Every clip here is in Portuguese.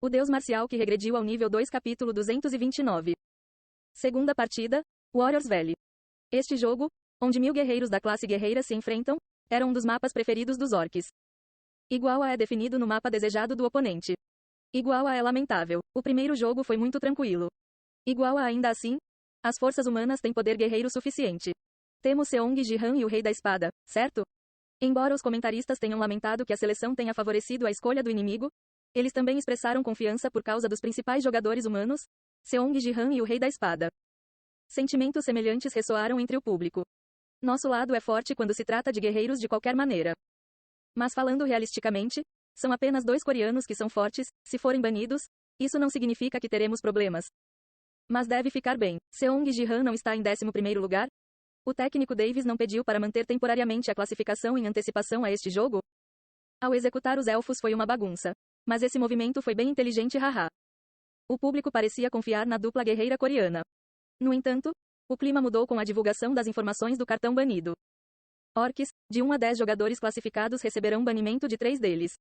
O deus marcial que regrediu ao nível 2 capítulo 229. Segunda partida, Warriors Valley. Este jogo, onde 1000 guerreiros da classe guerreira se enfrentam, era um dos mapas preferidos dos orcs. Igual a é definido no mapa desejado do oponente. Igual a é lamentável, o primeiro jogo foi muito tranquilo. Igual a ainda assim, as forças humanas têm poder guerreiro suficiente. Temos Seong Ji-han e o Rei da Espada, certo? Embora os comentaristas tenham lamentado que a seleção tenha favorecido a escolha do inimigo, eles também expressaram confiança por causa dos principais jogadores humanos, Seong Ji-han e o Rei da Espada. Sentimentos semelhantes ressoaram entre o público. Nosso lado é forte quando se trata de guerreiros de qualquer maneira. Mas falando realisticamente, são apenas 2 coreanos que são fortes, se forem banidos, isso não significa que teremos problemas. Mas deve ficar bem, Seong Ji-han não está em 11º lugar? O técnico Davis não pediu para manter temporariamente a classificação em antecipação a este jogo? Ao executar os elfos foi uma bagunça. Mas esse movimento foi bem inteligente, haha. O público parecia confiar na dupla guerreira coreana. No entanto, o clima mudou com a divulgação das informações do cartão banido. Orcs, de 1 a 10 jogadores classificados receberão banimento de 3 deles.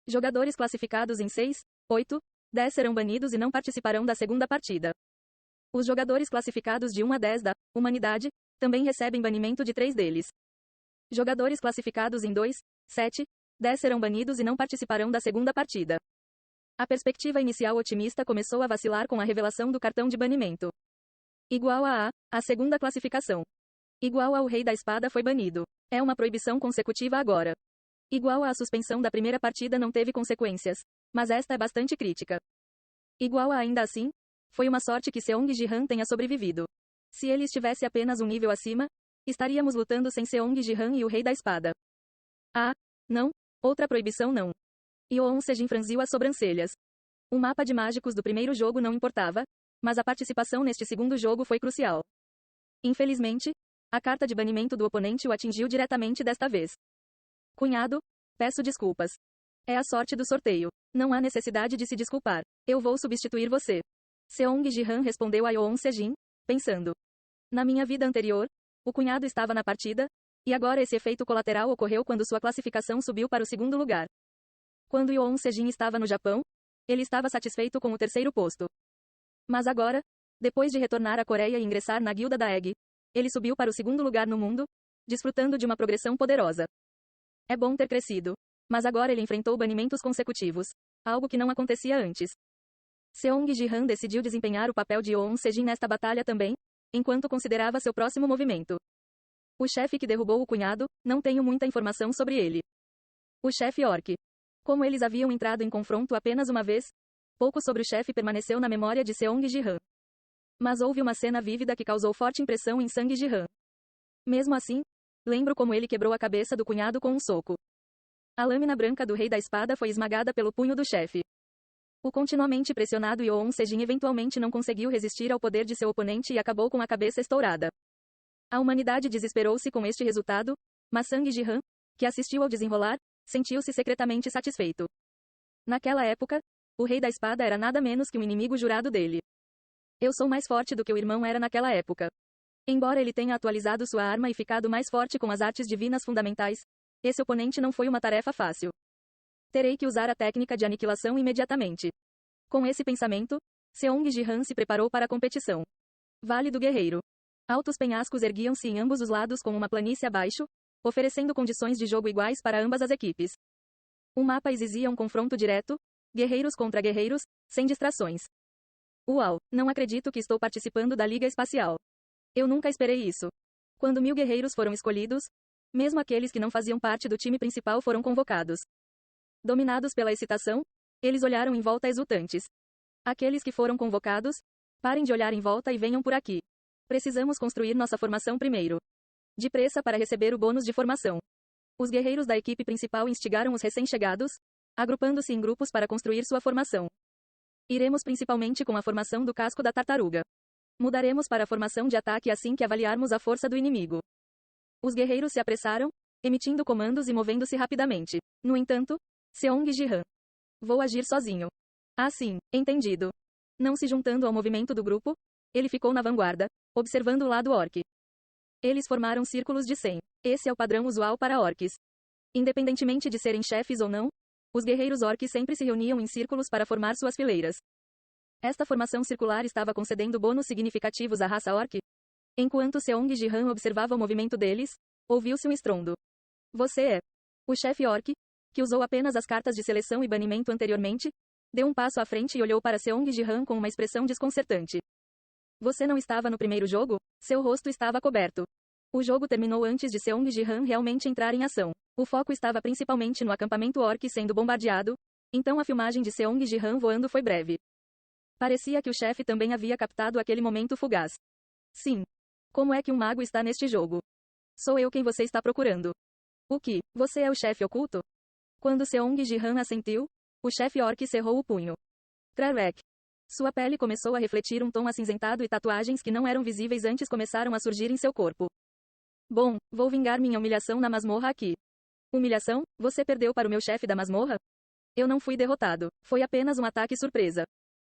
Jogadores classificados em 6, 8, 10 serão banidos e não participarão da segunda partida. Os jogadores classificados de 1 a 10 da Humanidade também recebem banimento de 3 deles. Jogadores classificados em 2, 7, 10 serão banidos e não participarão da segunda partida. A perspectiva inicial otimista começou a vacilar com a revelação do cartão de banimento. Igual a segunda classificação. Igual ao Rei da Espada foi banido. É uma proibição consecutiva agora. Igual a suspensão da primeira partida não teve consequências. Mas esta é bastante crítica. Igual a ainda assim, foi uma sorte que Seong Ji-han tenha sobrevivido. Se ele estivesse apenas um nível acima, estaríamos lutando sem Seong Ji-han e o Rei da Espada. Ah, não, outra proibição não. Yoon Sejin franziu as sobrancelhas. O mapa de mágicos do primeiro jogo não importava, mas a participação neste segundo jogo foi crucial. Infelizmente, a carta de banimento do oponente o atingiu diretamente desta vez. Cunhado, peço desculpas. É a sorte do sorteio. Não há necessidade de se desculpar. Eu vou substituir você. Seong Ji-han respondeu a Yoon Sejin, pensando. Na minha vida anterior, o cunhado estava na partida, e agora esse efeito colateral ocorreu quando sua classificação subiu para o segundo lugar. Quando Yoon Sejin estava no Japão, ele estava satisfeito com o 3º posto. Mas agora, depois de retornar à Coreia e ingressar na guilda da Egg, ele subiu para o 2º lugar no mundo, desfrutando de uma progressão poderosa. É bom ter crescido. Mas agora ele enfrentou banimentos consecutivos, algo que não acontecia antes. Seong Ji-han decidiu desempenhar o papel de Yoon Sejin nesta batalha também, enquanto considerava seu próximo movimento. O chefe que derrubou o cunhado, não tenho muita informação sobre ele. O chefe orc. Como eles haviam entrado em confronto apenas uma vez, pouco sobre o chefe permaneceu na memória de Seong Ji-han. Mas houve uma cena vívida que causou forte impressão em Sang Ji-han. Mesmo assim, lembro como ele quebrou a cabeça do cunhado com um soco. A lâmina branca do Rei da Espada foi esmagada pelo punho do chefe. O continuamente pressionado Yoon Sejin eventualmente não conseguiu resistir ao poder de seu oponente e acabou com a cabeça estourada. A humanidade desesperou-se com este resultado, mas Sang Ji-han, que assistiu ao desenrolar, sentiu-se secretamente satisfeito. Naquela época, o Rei da Espada era nada menos que um inimigo jurado dele. Eu sou mais forte do que o irmão era naquela época. Embora ele tenha atualizado sua arma e ficado mais forte com as artes divinas fundamentais, esse oponente não foi uma tarefa fácil. Terei que usar a técnica de aniquilação imediatamente. Com esse pensamento, Seong Ji-han se preparou para a competição. Vale do Guerreiro. Altos penhascos erguiam-se em ambos os lados com uma planície abaixo, oferecendo condições de jogo iguais para ambas as equipes. O mapa exigia um confronto direto, guerreiros contra guerreiros, sem distrações. Uau, não acredito que estou participando da Liga Espacial. Eu nunca esperei isso. Quando 1000 guerreiros foram escolhidos, mesmo aqueles que não faziam parte do time principal foram convocados. Dominados pela excitação, eles olharam em volta exultantes. Aqueles que foram convocados, parem de olhar em volta e venham por aqui. Precisamos construir nossa formação primeiro. Depressa para receber o bônus de formação. Os guerreiros da equipe principal instigaram os recém-chegados, agrupando-se em grupos para construir sua formação. Iremos principalmente com a formação do casco da tartaruga. Mudaremos para a formação de ataque assim que avaliarmos a força do inimigo. Os guerreiros se apressaram, emitindo comandos e movendo-se rapidamente. No entanto, Seong Ji-han. Vou agir sozinho. Ah sim, entendido. Não se juntando ao movimento do grupo, ele ficou na vanguarda, observando o lado orc. Eles formaram círculos de 100. Esse é o padrão usual para orcs. Independentemente de serem chefes ou não, Os guerreiros orcs sempre se reuniam em círculos para formar suas fileiras. Esta formação circular estava concedendo bônus significativos à raça orc. Enquanto Seong Ji-han observava o movimento deles, ouviu-se um estrondo. Você é o chefe orc, que usou apenas as cartas de seleção e banimento anteriormente? Deu um passo à frente e olhou para Seong Ji-han com uma expressão desconcertante. Você não estava no primeiro jogo? Seu rosto estava coberto. O jogo terminou antes de Seong Ji-han realmente entrar em ação. O foco estava principalmente no acampamento orc sendo bombardeado, então a filmagem de Seong Ji-han voando foi breve. Parecia que o chefe também havia captado aquele momento fugaz. Sim. Como é que um mago está neste jogo? Sou eu quem você está procurando. O que? Você é o chefe oculto? Quando Seong Ji-han assentiu, o chefe orc cerrou o punho. Trarek. Sua pele começou a refletir um tom acinzentado e tatuagens que não eram visíveis antes começaram a surgir em seu corpo. Bom, vou vingar minha humilhação na masmorra aqui. Humilhação? Você perdeu para o meu chefe da masmorra? Eu não fui derrotado. Foi apenas um ataque surpresa.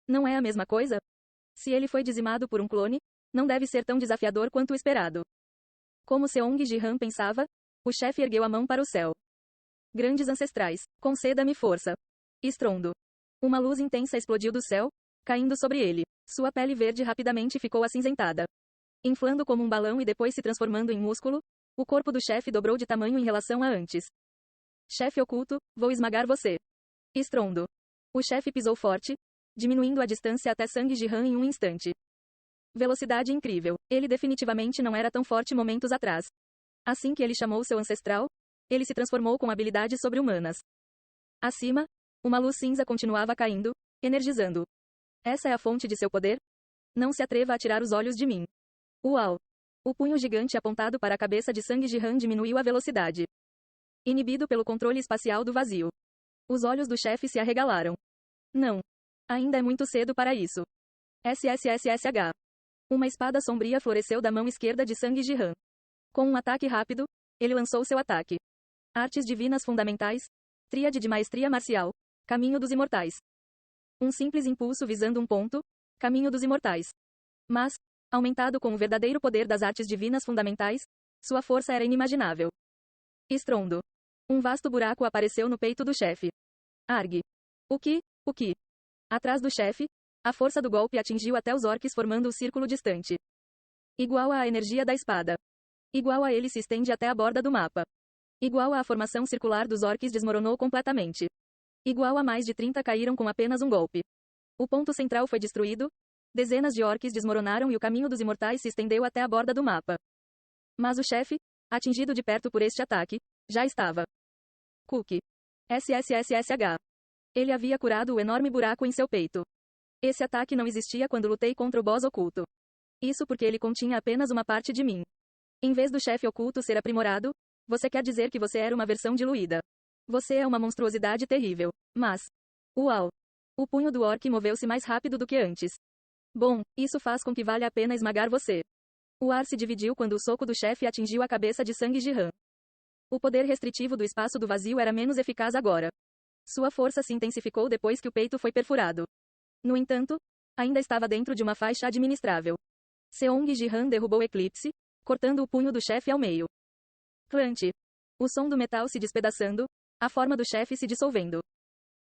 Não é a mesma coisa? Se ele foi dizimado por um clone, não deve ser tão desafiador quanto o esperado. Como Seong Ji-han pensava, o chefe ergueu a mão para o céu. Grandes ancestrais, conceda-me força. Estrondo. Uma luz intensa explodiu do céu, caindo sobre ele. Sua pele verde rapidamente ficou acinzentada. Inflando como um balão e depois se transformando em músculo, o corpo do chefe dobrou de tamanho em relação a antes. Chefe oculto, vou esmagar você. Estrondo. O chefe pisou forte, diminuindo a distância até Sang Ji-han em um instante. Velocidade incrível. Ele definitivamente não era tão forte momentos atrás. Assim que ele chamou seu ancestral, ele se transformou com habilidades sobre-humanas. Acima, uma luz cinza continuava caindo, energizando. Essa é a fonte de seu poder? Não se atreva a tirar os olhos de mim. Uau! O punho gigante apontado para a cabeça de Sang Ji-han diminuiu a velocidade. Inibido pelo controle espacial do vazio. Os olhos do chefe se arregalaram. Não. Ainda é muito cedo para isso. SSSSH. Uma espada sombria floresceu da mão esquerda de Sang Ji-han. Com um ataque rápido, ele lançou seu ataque. Artes divinas fundamentais. Tríade de maestria marcial. Caminho dos imortais. Um simples impulso visando um ponto. Caminho dos imortais. Mas, aumentado com o verdadeiro poder das artes divinas fundamentais, sua força era inimaginável. Estrondo. Um vasto buraco apareceu no peito do chefe. Arg. O que? O que? Atrás do chefe, a força do golpe atingiu até os orcs formando o círculo distante. Igual à energia da espada. Igual a ele se estende até a borda do mapa. Igual à formação circular dos orcs desmoronou completamente. Igual a mais de 30 caíram com apenas um golpe. O ponto central foi destruído, dezenas de orcs desmoronaram e o caminho dos imortais se estendeu até a borda do mapa. Mas o chefe, atingido de perto por este ataque, já estava. Cook. SSSSH. Ele havia curado o enorme buraco em seu peito. Esse ataque não existia quando lutei contra o boss oculto. Isso porque ele continha apenas uma parte de mim. Em vez do chefe oculto ser aprimorado, você quer dizer que você era uma versão diluída. Você é uma monstruosidade terrível. Mas. Uau! O punho do orc moveu-se mais rápido do que antes. Bom, isso faz com que valha a pena esmagar você. O ar se dividiu quando o soco do chefe atingiu a cabeça de Sang Ji-han. O poder restritivo do espaço do vazio era menos eficaz agora. Sua força se intensificou depois que o peito foi perfurado. No entanto, ainda estava dentro de uma faixa administrável. Seong Ji-han derrubou Eclipse, cortando o punho do chefe ao meio. Clante. O som do metal se despedaçando, a forma do chefe se dissolvendo.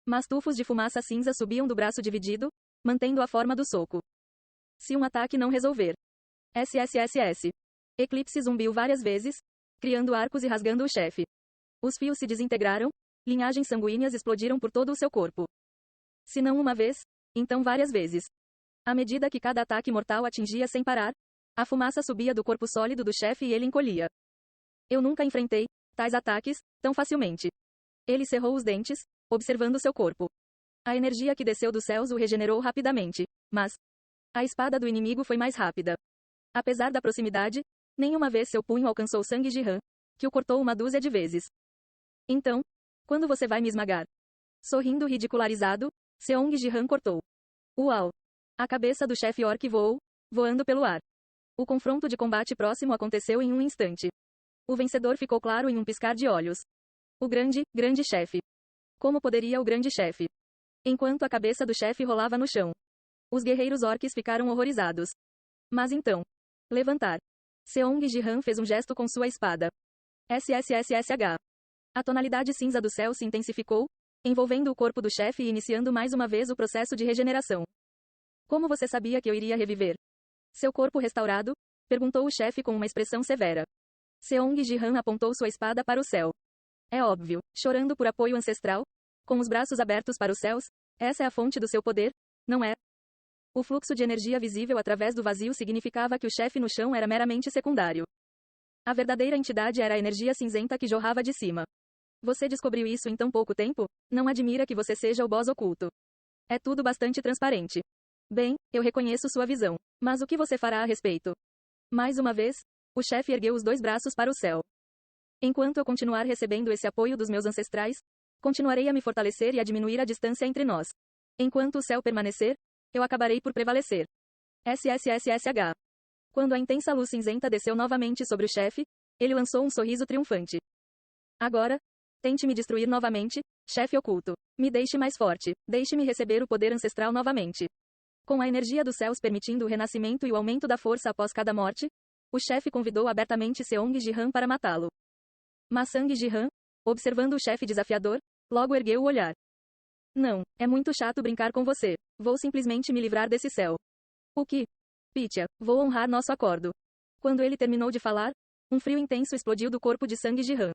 Mas tufos de fumaça cinza subiam do braço dividido, mantendo a forma do soco. Se um ataque não resolver. SSSS. Eclipse zumbiu várias vezes, criando arcos e rasgando o chefe. Os fios se desintegraram, linhagens sanguíneas explodiram por todo o seu corpo. Se não uma vez, então várias vezes. À medida que cada ataque mortal atingia sem parar, a fumaça subia do corpo sólido do chefe e ele encolhia. Eu nunca enfrentei tais ataques tão facilmente. Ele cerrou os dentes, observando seu corpo. A energia que desceu dos céus o regenerou rapidamente, mas a espada do inimigo foi mais rápida. Apesar da proximidade, nenhuma vez seu punho alcançou Sang Ji-han, que o cortou uma dúzia de vezes. Então, quando você vai me esmagar? Sorrindo ridicularizado, Seong Ji-han cortou. Uau! A cabeça do chefe orc voou, voando pelo ar. O confronto de combate próximo aconteceu em um instante. O vencedor ficou claro em um piscar de olhos. O grande chefe. Como poderia o grande chefe? Enquanto a cabeça do chefe rolava no chão. Os guerreiros orcs ficaram horrorizados. Mas então. Levantar. Seong Ji-han fez um gesto com sua espada. SSSSH. A tonalidade cinza do céu se intensificou, envolvendo o corpo do chefe e iniciando mais uma vez o processo de regeneração. Como você sabia que eu iria reviver? Seu corpo restaurado? Perguntou o chefe com uma expressão severa. Seong Ji-han apontou sua espada para o céu. É óbvio, chorando por apoio ancestral, com os braços abertos para os céus, essa é a fonte do seu poder, não é? O fluxo de energia visível através do vazio significava que o chefe no chão era meramente secundário. A verdadeira entidade era a energia cinzenta que jorrava de cima. Você descobriu isso em tão pouco tempo? Não admira que você seja o boss oculto. É tudo bastante transparente. Bem, eu reconheço sua visão. Mas o que você fará a respeito? Mais uma vez, o chefe ergueu os dois braços para o céu. Enquanto eu continuar recebendo esse apoio dos meus ancestrais, continuarei a me fortalecer e a diminuir a distância entre nós. Enquanto o céu permanecer, eu acabarei por prevalecer. SSSSH. Quando a intensa luz cinzenta desceu novamente sobre o chefe, ele lançou um sorriso triunfante. Agora, tente me destruir novamente, chefe oculto. Me deixe mais forte. Deixe-me receber o poder ancestral novamente. Com a energia dos céus permitindo o renascimento e o aumento da força após cada morte, o chefe convidou abertamente Seong Ji-han para matá-lo. Mas Sang Ji-han, observando o chefe desafiador, logo ergueu o olhar. Não, é muito chato brincar com você. Vou simplesmente me livrar desse céu. O que? Pitya, vou honrar nosso acordo. Quando ele terminou de falar, um frio intenso explodiu do corpo de Sang Ji-han.